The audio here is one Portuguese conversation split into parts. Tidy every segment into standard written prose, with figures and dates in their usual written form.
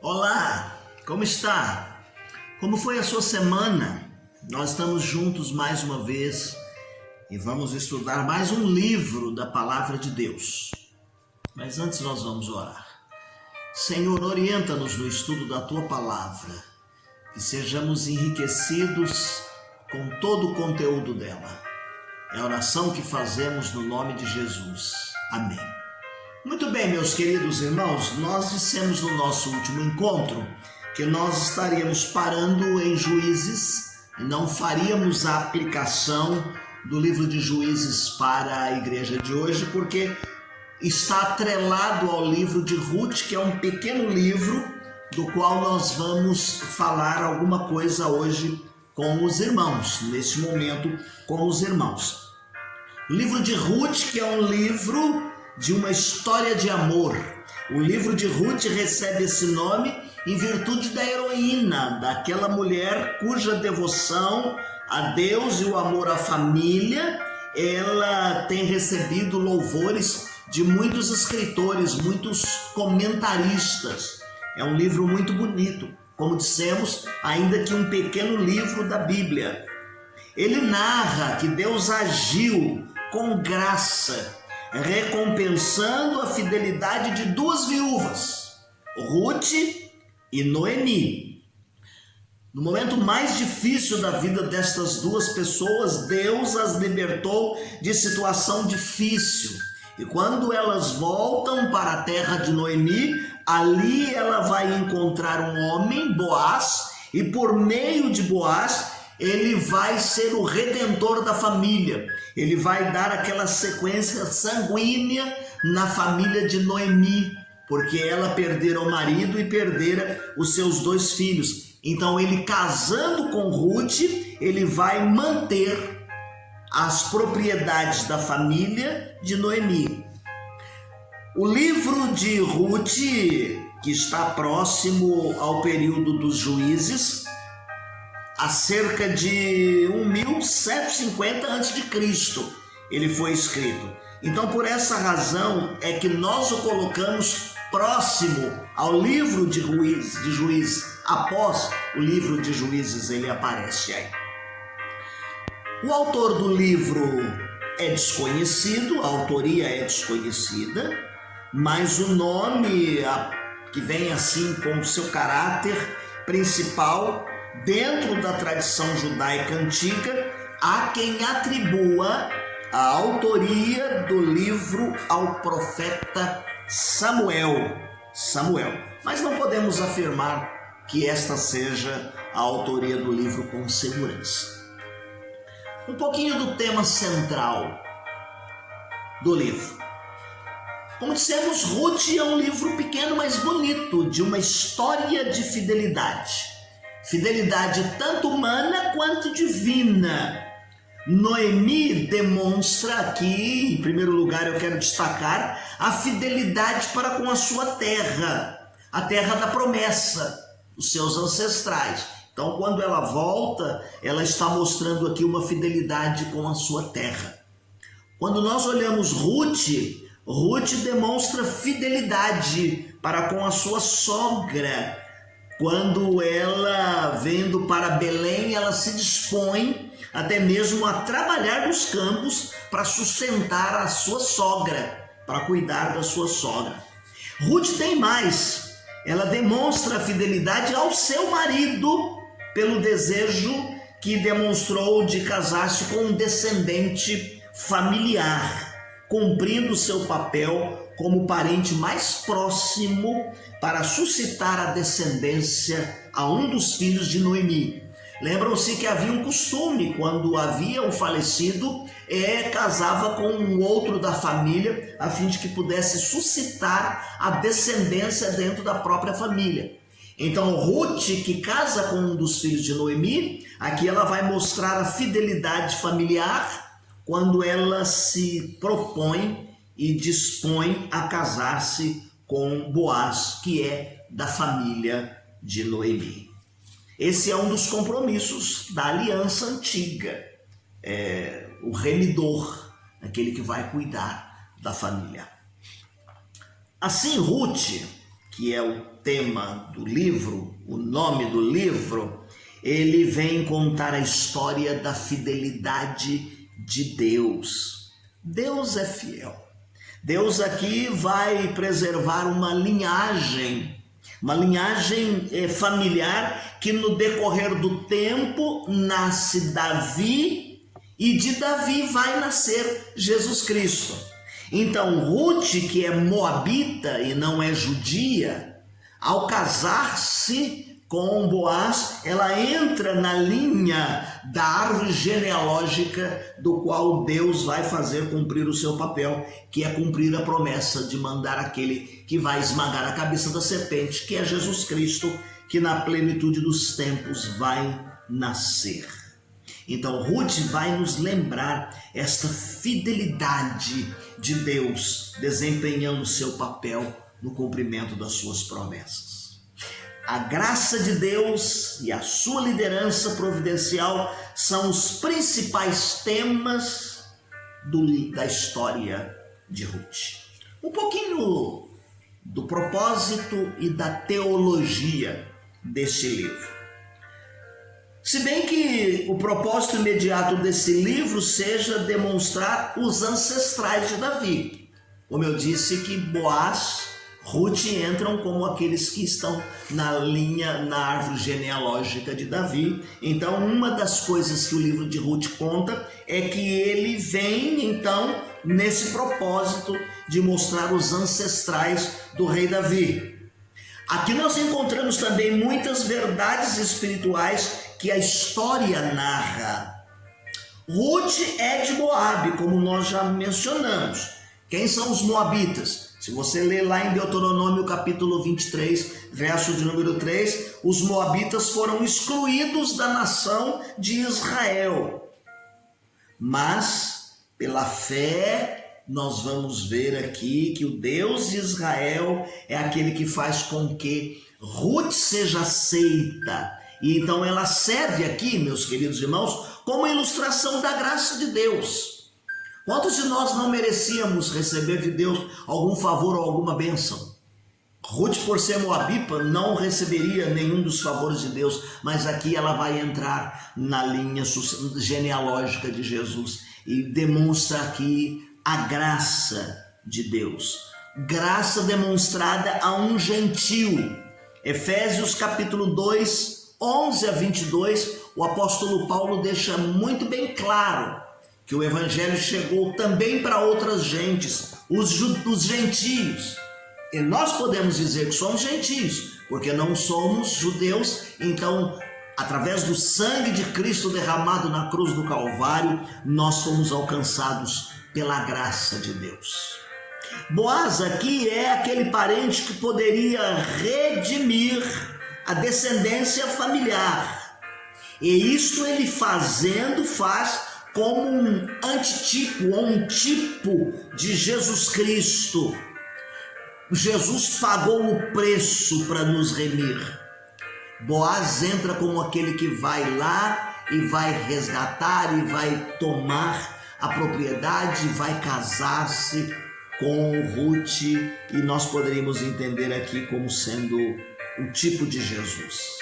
Olá, como está? Como foi a sua semana? Nós estamos juntos mais uma vez e vamos estudar mais um livro da Palavra de Deus. Mas antes nós vamos orar. Senhor, orienta-nos no estudo da Tua Palavra, que sejamos enriquecidos com todo o conteúdo dela. É a oração que fazemos no nome de Jesus. Amém. Muito bem, meus queridos irmãos, nós dissemos no nosso último encontro que nós estaríamos parando em Juízes e não faríamos a aplicação do livro de Juízes para a igreja de hoje, porque está atrelado ao livro de Ruth, que é um pequeno livro do qual nós vamos falar alguma coisa hoje com os irmãos, neste momento com os irmãos. O livro de Ruth, que é um livro de uma história de amor. O livro de Ruth recebe esse nome em virtude da heroína, daquela mulher cuja devoção a Deus e o amor à família, ela tem recebido louvores de muitos escritores, muitos comentaristas. É um livro muito bonito, como dissemos, ainda que um pequeno livro da Bíblia. Ele narra que Deus agiu com graça, recompensando a fidelidade de duas viúvas, Ruth e Noemi. No momento mais difícil da vida destas duas pessoas, Deus as libertou de situação difícil. E quando elas voltam para a terra de Noemi, ali ela vai encontrar um homem, Boaz, e por meio de Boaz, ele vai ser o redentor da família. Ele vai dar aquela sequência sanguínea na família de Noemi, porque ela perdera o marido e perdera os seus dois filhos. Então ele, casando com Ruth, ele vai manter as propriedades da família de Noemi. O livro de Ruth, que está próximo ao período dos Juízes, há cerca de 1750 a.C. ele foi escrito. Então, por essa razão é que nós o colocamos próximo ao livro de Juízes. Após o livro de Juízes, ele aparece aí. O autor do livro é desconhecido, a autoria é desconhecida, mas o nome que vem assim com o seu caráter principal dentro da tradição judaica antiga, há quem atribua a autoria do livro ao profeta Samuel. Mas não podemos afirmar que esta seja a autoria do livro com segurança. Um pouquinho do tema central do livro. Como dissemos, Ruth é um livro pequeno, mas bonito, de uma história de fidelidade. Fidelidade tanto humana quanto divina. Noemi demonstra aqui, em primeiro lugar eu quero destacar, a fidelidade para com a sua terra, a terra da promessa, os seus ancestrais. Então, quando ela volta, ela está mostrando aqui uma fidelidade com a sua terra. Quando nós olhamos Ruth demonstra fidelidade para com a sua sogra. Quando ela, vindo para Belém, ela se dispõe até mesmo a trabalhar nos campos para sustentar a sua sogra, para cuidar da sua sogra. Ruth tem mais, ela demonstra fidelidade ao seu marido pelo desejo que demonstrou de casar-se com um descendente familiar, cumprindo seu papel como parente mais próximo para suscitar a descendência a um dos filhos de Noemi. Lembram-se que havia um costume, quando havia um falecido, casava com um outro da família, a fim de que pudesse suscitar a descendência dentro da própria família. Então Ruth, que casa com um dos filhos de Noemi, aqui ela vai mostrar a fidelidade familiar quando ela se propõe e dispõe a casar-se com Boaz, que é da família de Noemi. Esse é um dos compromissos da aliança antiga, o remidor, aquele que vai cuidar da família. Assim, Ruth, que é o tema do livro, o nome do livro, ele vem contar a história da fidelidade de Deus. Deus é fiel. Deus aqui vai preservar uma linhagem familiar que no decorrer do tempo nasce Davi e de Davi vai nascer Jesus Cristo. Então Ruth, que é moabita e não é judia, ao casar-se com Boaz, ela entra na linha da árvore genealógica do qual Deus vai fazer cumprir o seu papel, que é cumprir a promessa de mandar aquele que vai esmagar a cabeça da serpente, que é Jesus Cristo, que na plenitude dos tempos vai nascer. Então Ruth vai nos lembrar esta fidelidade de Deus, desempenhando o seu papel no cumprimento das suas promessas. A graça de Deus e a sua liderança providencial são os principais temas da história de Ruth. Um pouquinho do propósito e da teologia deste livro. Se bem que o propósito imediato desse livro seja demonstrar os ancestrais de Davi. Como eu disse que Boaz, Ruth entram como aqueles que estão na árvore genealógica de Davi. Então, uma das coisas que o livro de Ruth conta é que ele vem, então, nesse propósito de mostrar os ancestrais do rei Davi. Aqui nós encontramos também muitas verdades espirituais que a história narra. Ruth é de Moabe, como nós já mencionamos. Quem são os moabitas? Se você ler lá em Deuteronômio capítulo 23, verso de número 3, os moabitas foram excluídos da nação de Israel. Mas, pela fé, nós vamos ver aqui que o Deus de Israel é aquele que faz com que Ruth seja aceita. E então ela serve aqui, meus queridos irmãos, como ilustração da graça de Deus. Quantos de nós não merecíamos receber de Deus algum favor ou alguma bênção? Ruth, por ser moabita, não receberia nenhum dos favores de Deus, mas aqui ela vai entrar na linha genealógica de Jesus e demonstra aqui a graça de Deus. Graça demonstrada a um gentio. Efésios capítulo 2, 11 a 22, o apóstolo Paulo deixa muito bem claro que o evangelho chegou também para outras gentes, os gentios. E nós podemos dizer que somos gentios, porque não somos judeus. Então, através do sangue de Cristo derramado na cruz do Calvário, nós fomos alcançados pela graça de Deus. Boaz aqui é aquele parente que poderia redimir a descendência familiar. E isso ele faz como um antitipo ou um tipo de Jesus Cristo. Jesus pagou o preço para nos remir. Boaz entra como aquele que vai lá e vai resgatar e vai tomar a propriedade, vai casar-se com Ruth, e nós poderíamos entender aqui como sendo o tipo de Jesus.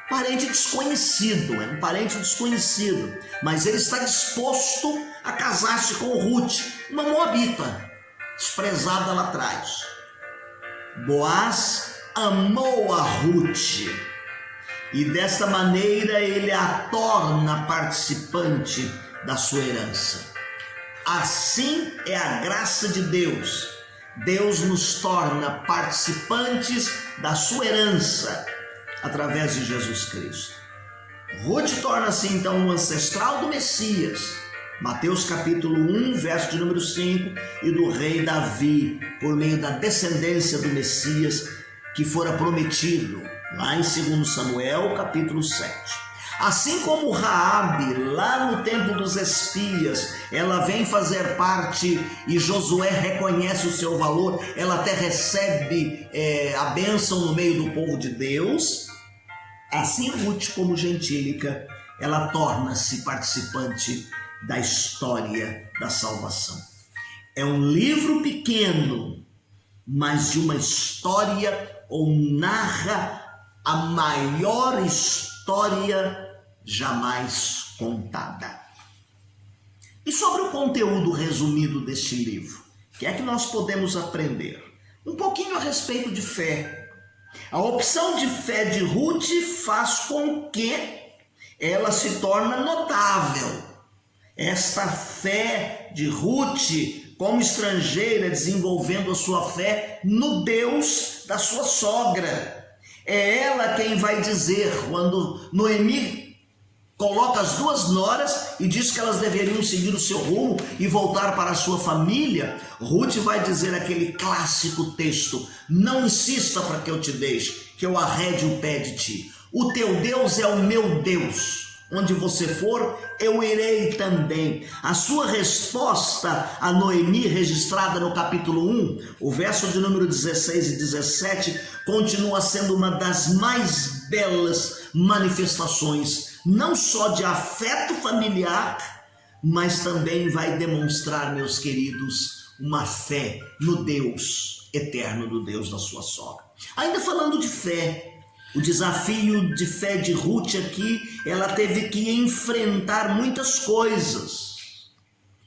Parente desconhecido, é um parente desconhecido, mas ele está disposto a casar-se com Ruth, uma moabita, desprezada lá atrás. Boaz amou a Ruth e dessa maneira ele a torna participante da sua herança. Assim é a graça de Deus. Deus nos torna participantes da sua herança através de Jesus Cristo. Ruth torna-se então um ancestral do Messias, Mateus capítulo 1, verso de número 5, e do rei Davi, por meio da descendência do Messias que fora prometido, lá em 2 Samuel capítulo 7. Assim como Raabe, lá no tempo dos espias, ela vem fazer parte e Josué reconhece o seu valor, ela até recebe a bênção no meio do povo de Deus. Assim Ruth, como gentílica, ela torna-se participante da história da salvação. É um livro pequeno, mas de uma história, ou narra a maior história jamais contada. E sobre o conteúdo resumido deste livro, o que é que nós podemos aprender? Um pouquinho a respeito de fé. A opção de fé de Ruth faz com que ela se torne notável. Esta fé de Ruth, como estrangeira, desenvolvendo a sua fé no Deus da sua sogra. É ela quem vai dizer, quando Noemi coloca as duas noras e diz que elas deveriam seguir o seu rumo e voltar para a sua família, Ruth vai dizer aquele clássico texto: não insista para que eu te deixe, que eu arrede o pé de ti. O teu Deus é o meu Deus. Onde você for, eu irei também. A sua resposta a Noemi, registrada no capítulo 1, o verso de número 16 e 17, continua sendo uma das mais belas manifestações, não só de afeto familiar, mas também vai demonstrar, meus queridos, uma fé no Deus eterno, do Deus da sua sogra. Ainda falando de fé, o desafio de fé de Ruth aqui, ela teve que enfrentar muitas coisas.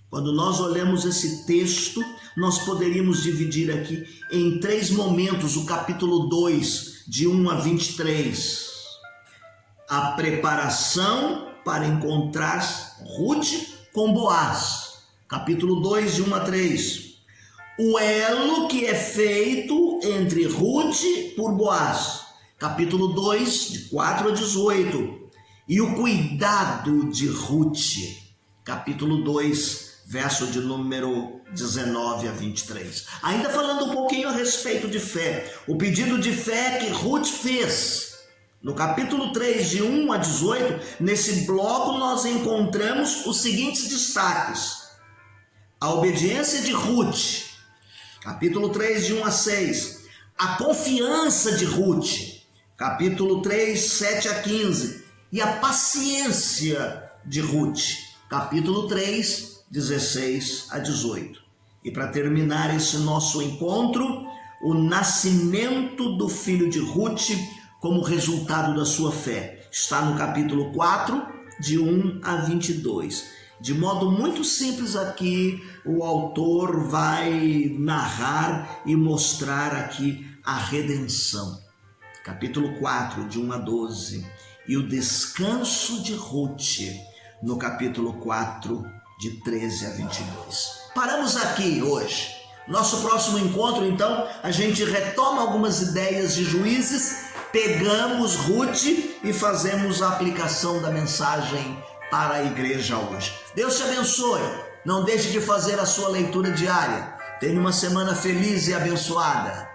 Quando nós olhamos esse texto, nós poderíamos dividir aqui em 3 momentos, o capítulo 2, de 1 a 23. A preparação para encontrar Ruth com Boaz, capítulo 2, de 1 a 3. O elo que é feito entre Ruth por Boaz, capítulo 2, de 4 a 18. E o cuidado de Ruth, capítulo 2, verso de número 19 a 23. Ainda falando um pouquinho a respeito de fé, o pedido de fé que Ruth fez, no capítulo 3, de 1 a 18, nesse bloco nós encontramos os seguintes destaques: a obediência de Ruth, capítulo 3, de 1 a 6, a confiança de Ruth, capítulo 3, 7 a 15, e a paciência de Ruth, capítulo 3, 16 a 18. E para terminar esse nosso encontro, o nascimento do filho de Ruth como resultado da sua fé, está no capítulo 4, de 1 a 22. De modo muito simples aqui, o autor vai narrar e mostrar aqui a redenção. Capítulo 4, de 1 a 12, e o descanso de Ruth, no capítulo 4, de 13 a 22. Paramos aqui hoje. Nosso próximo encontro, então, a gente retoma algumas ideias de Juízes, pegamos Ruth e fazemos a aplicação da mensagem para a igreja hoje. Deus te abençoe. Não deixe de fazer a sua leitura diária. Tenha uma semana feliz e abençoada.